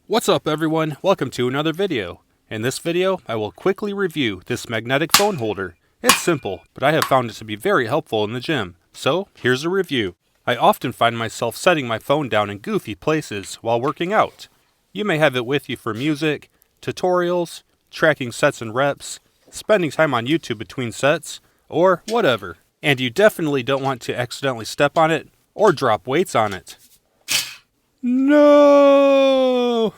What's up everyone, welcome to another video. In this video, I will quickly review this magnetic phone holder. It's simple, but I have found it to be very helpful in the gym. So, here's a review. I often find myself setting my phone down in goofy places while working out. You may have it with you for music, tutorials, tracking sets and reps, spending time on YouTube between sets, or whatever. And you definitely don't want to accidentally step on it or drop weights on it. No!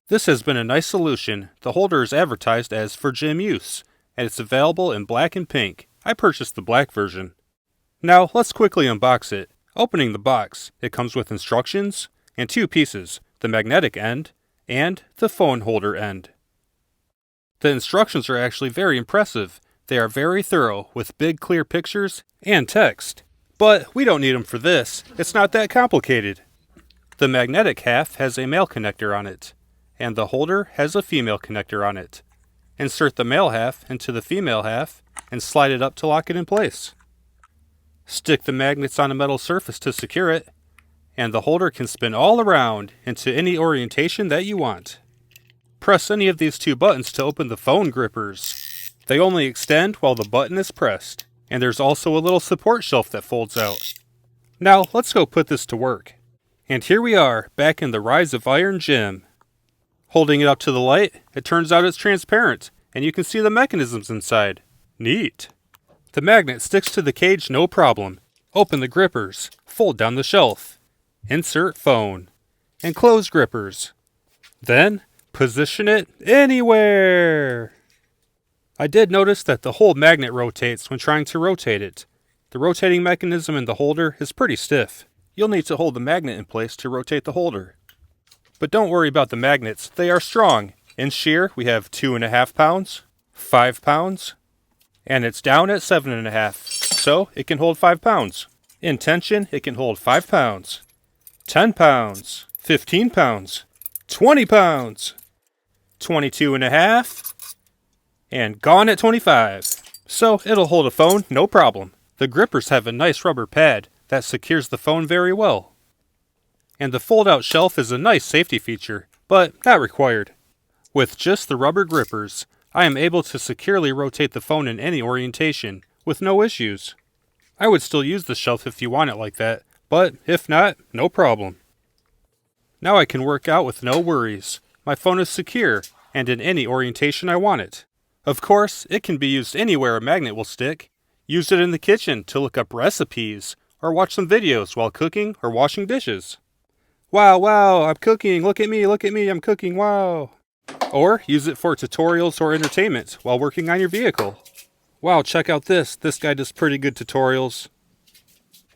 This has been a nice solution. The holder is advertised as for gym use, and it's available in black and pink. I purchased the black version. Now, let's quickly unbox it. Opening the box, it comes with instructions and two pieces, the magnetic end and the phone holder end. The instructions are actually very impressive. They are very thorough with big clear pictures and text. But we don't need them for this. It's not that complicated. The magnetic half has a male connector on it, and the holder has a female connector on it. Insert the male half into the female half and slide it up to lock it in place. Stick the magnets on a metal surface to secure it, and the holder can spin all around into any orientation that you want. Press any of these two buttons to open the phone grippers. They only extend while the button is pressed. And there's also a little support shelf that folds out. Now, let's go put this to work. And here we are, back in the Rise of Iron gym. Holding it up to the light, it turns out it's transparent, and you can see the mechanisms inside. Neat. The magnet sticks to the cage no problem. Open the grippers, fold down the shelf, insert phone, and close grippers. Then, position it anywhere. I did notice that the whole magnet rotates when trying to rotate it. The rotating mechanism in the holder is pretty stiff. You'll need to hold the magnet in place to rotate the holder. But don't worry about the magnets, they are strong. In shear, we have 2.5 pounds, 5 pounds, and it's down at 7.5, so it can hold 5 pounds. In tension, it can hold 5 pounds, 10 pounds, 15 pounds, 20 pounds, 22.5, and gone at 25. So it'll hold a phone, no problem. The grippers have a nice rubber pad that secures the phone very well. And the fold-out shelf is a nice safety feature, but not required. With just the rubber grippers, I am able to securely rotate the phone in any orientation, with no issues. I would still use the shelf if you want it like that, but if not, no problem. Now I can work out with no worries. My phone is secure, and in any orientation I want it. Of course, it can be used anywhere a magnet will stick. Use it in the kitchen to look up recipes, or watch some videos while cooking or washing dishes. Wow, I'm cooking, look at me, I'm cooking, wow. Or use it for tutorials or entertainment while working on your vehicle. Wow, check out this guy does pretty good tutorials.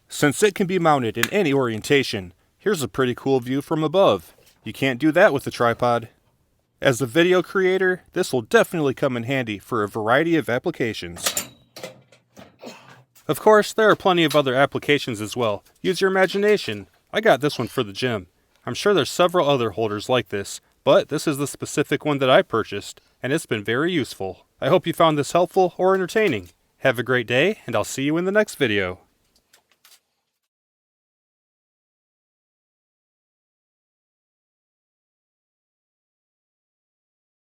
Since it can be mounted in any orientation, here's a pretty cool view from above. You can't do that with a tripod. As a video creator, this will definitely come in handy for a variety of applications. Of course, there are plenty of other applications as well. Use your imagination. I got this one for the gym. I'm sure there's several other holders like this, but this is the specific one that I purchased, and it's been very useful. I hope you found this helpful or entertaining. Have a great day, and I'll see you in the next video.